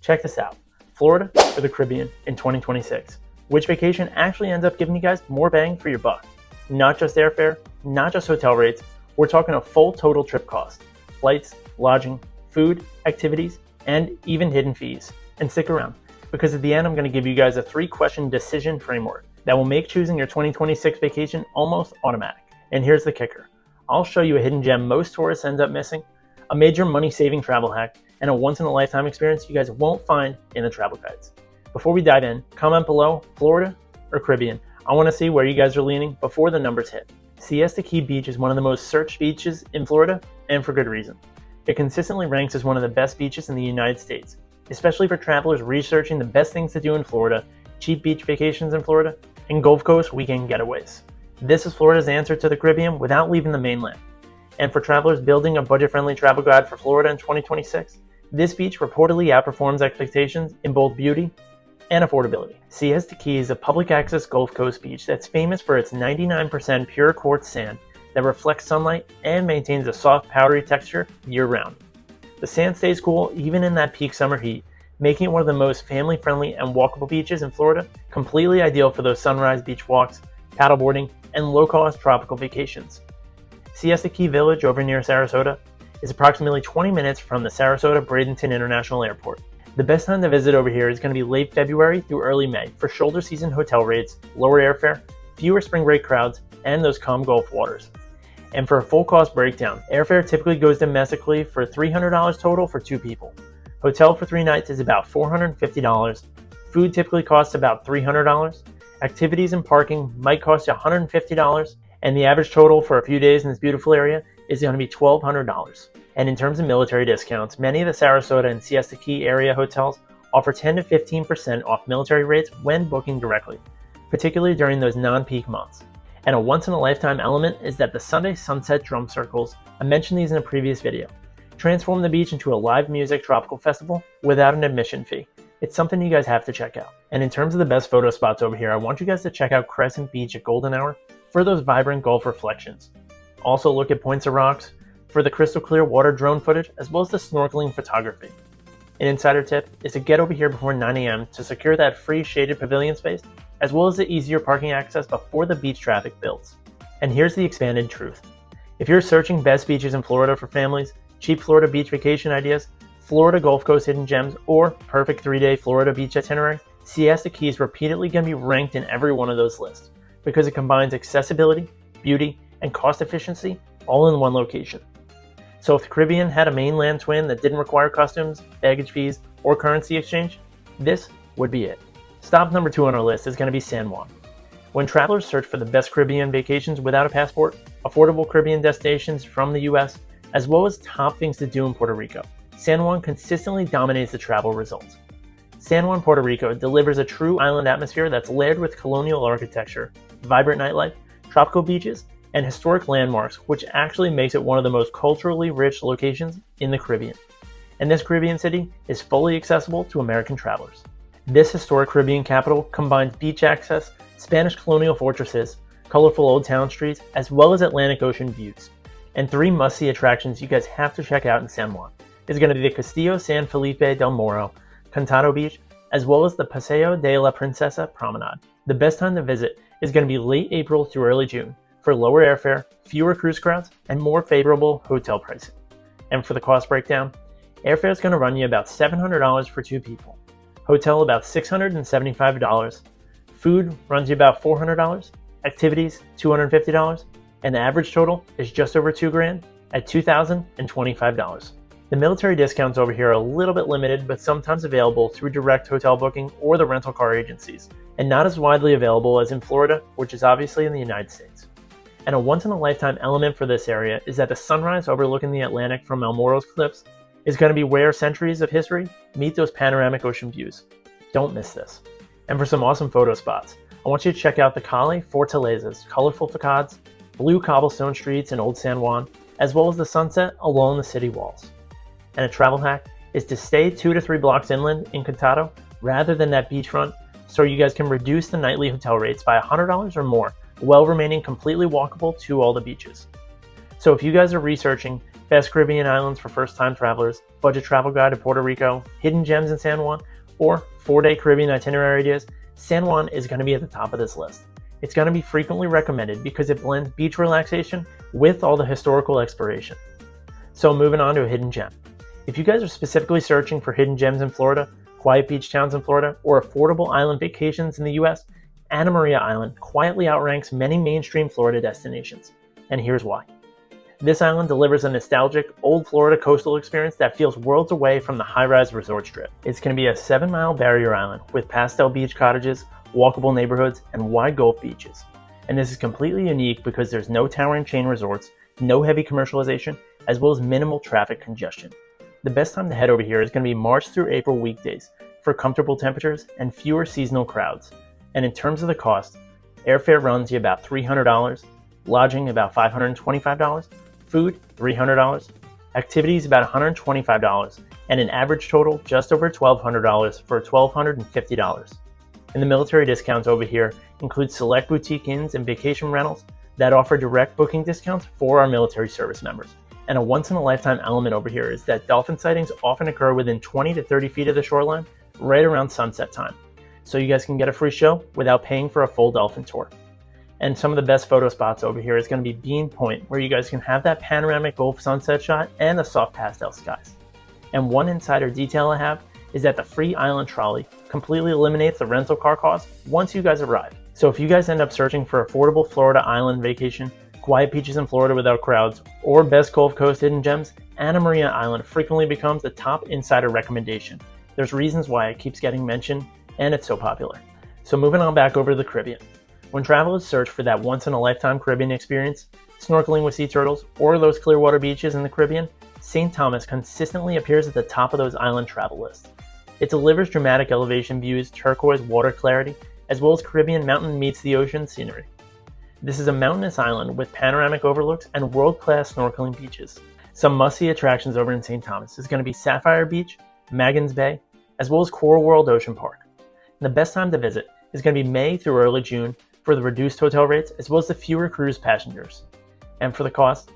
Check this out. Florida or the Caribbean in 2026. Which vacation actually ends up giving you guys more bang for your buck? Not just airfare, not just hotel rates, we're talking a full total trip cost. Flights, lodging, food, activities, and even hidden fees. And stick around, because at the end I'm going to give you guys a 3-question decision framework that will make choosing your 2026 vacation almost automatic. And here's the kicker. I'll show you a hidden gem most tourists end up missing, a major money-saving travel hack, and a once-in-a-lifetime experience you guys won't find in the travel guides. Before we dive in, comment below, Florida or Caribbean. I want to see where you guys are leaning before the numbers hit. Siesta Key Beach is one of the most searched beaches in Florida, and for good reason. It consistently ranks as one of the best beaches in the United States, especially for travelers researching the best things to do in Florida, cheap beach vacations in Florida, and Gulf Coast weekend getaways. This is Florida's answer to the Caribbean without leaving the mainland. And for travelers building a budget-friendly travel guide for Florida in 2026, this beach reportedly outperforms expectations in both beauty and affordability. Siesta Key is a public access Gulf Coast beach that's famous for its 99% pure quartz sand that reflects sunlight and maintains a soft powdery texture year-round. The sand stays cool even in that peak summer heat, making it one of the most family-friendly and walkable beaches in Florida, completely ideal for those sunrise beach walks, paddleboarding, and low-cost tropical vacations. Siesta Key Village over near Sarasota is approximately 20 minutes from the Sarasota-Bradenton International Airport. The best time to visit over here is going to be late February through early May for shoulder season hotel rates, lower airfare, fewer spring break crowds, and those calm Gulf waters. And for a full cost breakdown, airfare typically goes domestically for $300 total for 2 people. Hotel for 3 nights is about $450. Food typically costs about $300. Activities and parking might cost you $150. And the average total for a few days in this beautiful area is going to be $1,200. And in terms of military discounts, many of the Sarasota and Siesta Key area hotels offer 10 to 15% off military rates when booking directly, particularly during those non-peak months. And a once-in-a-lifetime element is that the Sunday Sunset Drum Circles, I mentioned these in a previous video, transform the beach into a live music tropical festival without an admission fee. It's something you guys have to check out. And in terms of the best photo spots over here, I want you guys to check out Crescent Beach at golden hour for those vibrant Gulf reflections. Also look at Points of Rocks for the crystal clear water drone footage, as well as the snorkeling photography. An insider tip is to get over here before 9 a.m. to secure that free shaded pavilion space, as well as the easier parking access before the beach traffic builds. And here's the expanded truth. If you're searching best beaches in Florida for families, cheap Florida beach vacation ideas, Florida Gulf Coast hidden gems, or perfect 3-day Florida beach itinerary, Siesta Key is repeatedly going to be ranked in every one of those lists because it combines accessibility, beauty, and cost efficiency all in one location. So if the Caribbean had a mainland twin that didn't require customs, baggage fees, or currency exchange, this would be it. Stop number 2 on our list is going to be San Juan. When travelers search for the best Caribbean vacations without a passport, affordable Caribbean destinations from the US, as well as top things to do in Puerto Rico, San Juan consistently dominates the travel results. San Juan, Puerto Rico delivers a true island atmosphere that's layered with colonial architecture, vibrant nightlife, tropical beaches, and historic landmarks, which actually makes it one of the most culturally rich locations in the Caribbean. And this Caribbean city is fully accessible to American travelers. This historic Caribbean capital combines beach access, Spanish colonial fortresses, colorful old town streets, as well as Atlantic Ocean views. And 3 must-see attractions you guys have to check out in San Juan is going to be the Castillo San Felipe del Moro, Cantado Beach, as well as the Paseo de la Princesa Promenade. The best time to visit is going to be late April through early June for lower airfare, fewer cruise crowds, and more favorable hotel pricing. And for the cost breakdown, airfare is going to run you about $700 for 2 people, hotel about $675, food runs you about $400, activities $250, and the average total is just over $2,000 at $2,025. The military discounts over here are a little bit limited, but sometimes available through direct hotel booking or the rental car agencies, and not as widely available as in Florida, which is obviously in the United States. And a once-in-a-lifetime element for this area is that the sunrise overlooking the Atlantic from El Morro's cliffs is going to be where centuries of history meet those panoramic ocean views. Don't miss this. And for some awesome photo spots, I want you to check out the Calle Fortalezas, colorful facades, blue cobblestone streets in Old San Juan, as well as the sunset along the city walls. And a travel hack is to stay 2 to 3 blocks inland in Cantado rather than that beachfront, so you guys can reduce the nightly hotel rates by $100 or more while remaining completely walkable to all the beaches. So if you guys are researching best Caribbean islands for first-time travelers, budget travel guide to Puerto Rico, hidden gems in San Juan, or 4-day Caribbean itinerary ideas, San Juan is going to be at the top of this list. It's going to be frequently recommended because it blends beach relaxation with all the historical exploration. So moving on to a hidden gem. If you guys are specifically searching for hidden gems in Florida, quiet beach towns in Florida, or affordable island vacations in the US, Anna Maria Island quietly outranks many mainstream Florida destinations. And here's why. This island delivers a nostalgic, old Florida coastal experience that feels worlds away from the high-rise resort strip. It's going to be a 7-mile barrier island with pastel beach cottages, walkable neighborhoods, and wide Gulf beaches. And this is completely unique because there's no towering chain resorts, no heavy commercialization, as well as minimal traffic congestion. The best time to head over here is going to be March through April weekdays for comfortable temperatures and fewer seasonal crowds. And in terms of the cost, airfare runs you about $300, lodging about $525, food $300, activities about $125, and an average total just over $1,200 for $1,250. And the military discounts over here include select boutique inns and vacation rentals that offer direct booking discounts for our military service members. And a once-in-a-lifetime element over here is that dolphin sightings often occur within 20 to 30 feet of the shoreline right around sunset time. So you guys can get a free show without paying for a full dolphin tour. And some of the best photo spots over here is going to be Bean Point, where you guys can have that panoramic Gulf sunset shot and the soft pastel skies. And one insider detail I have is that the free island trolley completely eliminates the rental car cost once you guys arrive. So if you guys end up searching for affordable Florida island vacation, quiet beaches in Florida without crowds, or best Gulf Coast hidden gems, Anna Maria Island frequently becomes the top insider recommendation. There's reasons why it keeps getting mentioned, and it's so popular. So moving on back over to the Caribbean. When travelers search for that once-in-a-lifetime Caribbean experience, snorkeling with sea turtles, or those clear water beaches in the Caribbean, St. Thomas consistently appears at the top of those island travel lists. It delivers dramatic elevation views, turquoise water clarity, as well as Caribbean mountain meets the ocean scenery. This is a mountainous island with panoramic overlooks and world-class snorkeling beaches. Some must-see attractions over in St. Thomas is going to be Sapphire Beach, Maggins Bay, as well as Coral World Ocean Park. And the best time to visit is going to be May through early June for the reduced hotel rates as well as the fewer cruise passengers. And for the cost,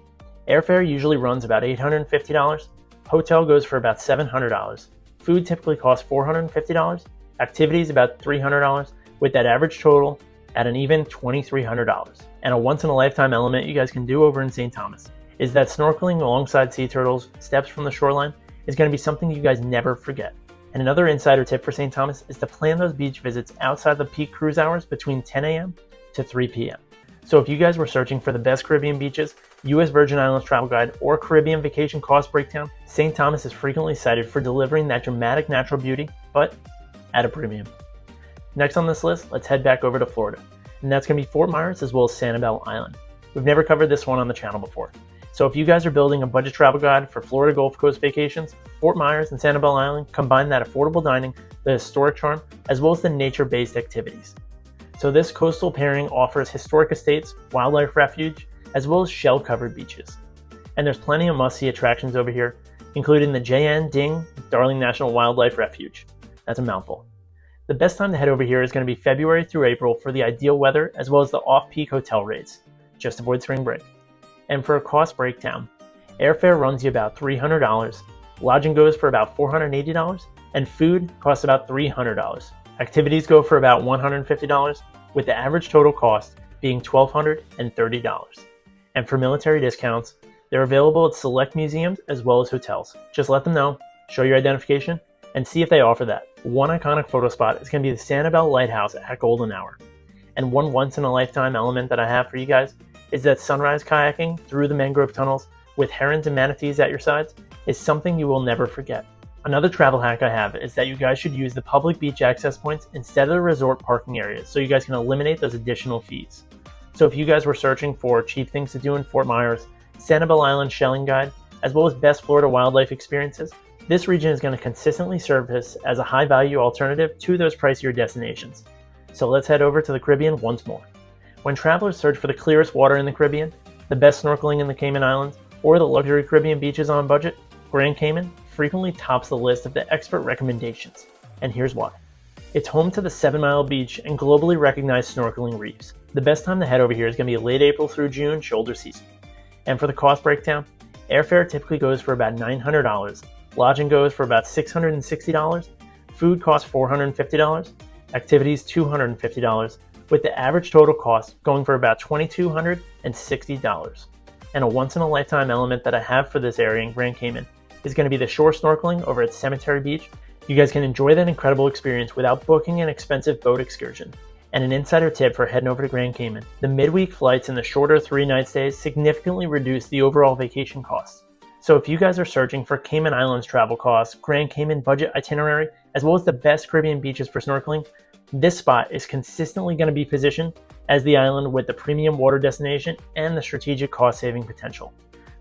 airfare usually runs about $850, hotel goes for about $700, food typically costs $450, activities about $300, with that average total at an even $2,300. And a once-in-a-lifetime element you guys can do over in St. Thomas is that snorkeling alongside sea turtles, steps from the shoreline, is going to be something you guys never forget. And another insider tip for St. Thomas is to plan those beach visits outside the peak cruise hours between 10 a.m. to 3 p.m. So if you guys were searching for the best Caribbean beaches, US Virgin Islands Travel Guide, or Caribbean Vacation Cost Breakdown, St. Thomas is frequently cited for delivering that dramatic natural beauty, but at a premium. Next on this list, let's head back over to Florida, and that's going to be Fort Myers as well as Sanibel Island. We've never covered this one on the channel before. So if you guys are building a budget travel guide for Florida Gulf Coast vacations, Fort Myers and Sanibel Island combine that affordable dining, the historic charm, as well as the nature-based activities. So this coastal pairing offers historic estates, wildlife refuge, as well as shell-covered beaches. And there's plenty of must-see attractions over here, including the J.N. Ding Darling National Wildlife Refuge. That's a mouthful. The best time to head over here is going to be February through April for the ideal weather as well as the off-peak hotel rates. Just avoid spring break. And for a cost breakdown, airfare runs you about $300, lodging goes for about $480, and food costs about $300. Activities go for about $150, with the average total cost being $1,230. And for military discounts, they're available at select museums as well as hotels. Just let them know, show your identification, and see if they offer that. One iconic photo spot is going to be the Sanibel Lighthouse at golden hour. And one once-in-a-lifetime element that I have for you guys is that sunrise kayaking through the mangrove tunnels with herons and manatees at your sides is something you will never forget. Another travel hack I have is that you guys should use the public beach access points instead of the resort parking areas so you guys can eliminate those additional fees. So if you guys were searching for cheap things to do in Fort Myers, Sanibel Island Shelling Guide, as well as best Florida wildlife experiences, this region is going to consistently surface as a high-value alternative to those pricier destinations. So let's head over to the Caribbean once more. When travelers search for the clearest water in the Caribbean, the best snorkeling in the Cayman Islands, or the luxury Caribbean beaches on budget, Grand Cayman frequently tops the list of the expert recommendations. And here's why. It's home to the 7-Mile Beach and globally recognized snorkeling reefs. The best time to head over here is going to be late April through June shoulder season. And for the cost breakdown, Airfare typically goes for about $900, lodging goes for about $660, food costs $450, activities $250, with the average total cost going for about $2,260. And a once-in-a-lifetime element that I have for this area in Grand Cayman is going to be the shore snorkeling over at Cemetery Beach. You guys can enjoy that incredible experience without booking an expensive boat excursion. And an insider tip for heading over to Grand Cayman: the midweek flights and the shorter 3-night stays significantly reduce the overall vacation costs. So if you guys are searching for Cayman Islands travel costs, Grand Cayman budget itinerary, as well as the best Caribbean beaches for snorkeling, this spot is consistently going to be positioned as the island with the premium water destination and the strategic cost-saving potential.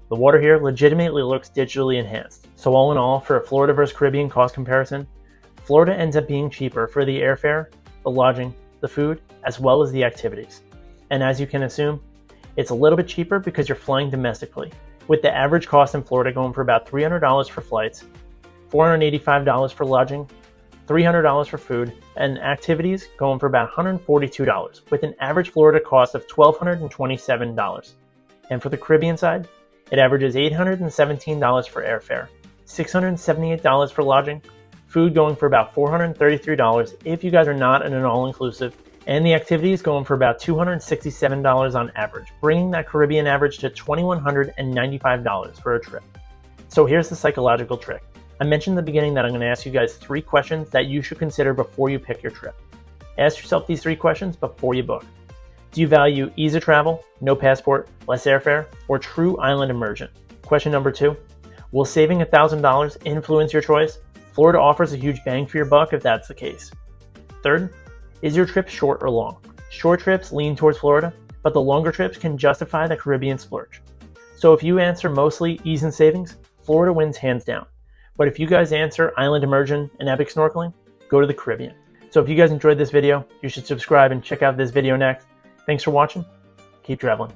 The water here legitimately looks digitally enhanced. So all in all, for a Florida versus Caribbean cost comparison, Florida ends up being cheaper for the airfare, the lodging, the food, as well as the activities. And as you can assume, it's a little bit cheaper because you're flying domestically, with the average cost in Florida going for about $300 for flights, $485 for lodging, $300 for food, and activities going for about $142, with an average Florida cost of $1,227. And for the Caribbean side, it averages $817 for airfare, $678 for lodging, food going for about $433 if you guys are not in an all-inclusive, and the activities going for about $267 on average, bringing that Caribbean average to $2,195 for a trip. So here's the psychological trick. I mentioned in the beginning that I'm going to ask you guys 3 questions that you should consider before you pick your trip. Ask yourself these 3 questions before you book. Do you value ease of travel, no passport, less airfare, or true island immersion? Question number 2, will saving $1,000 influence your choice? Florida offers a huge bang for your buck if that's the case. Third, is your trip short or long? Short trips lean towards Florida, but the longer trips can justify the Caribbean splurge. So if you answer mostly ease and savings, Florida wins hands down. But if you guys answer island immersion and epic snorkeling, go to the Caribbean. So if you guys enjoyed this video, you should subscribe and check out this video next. Thanks for watching. Keep traveling.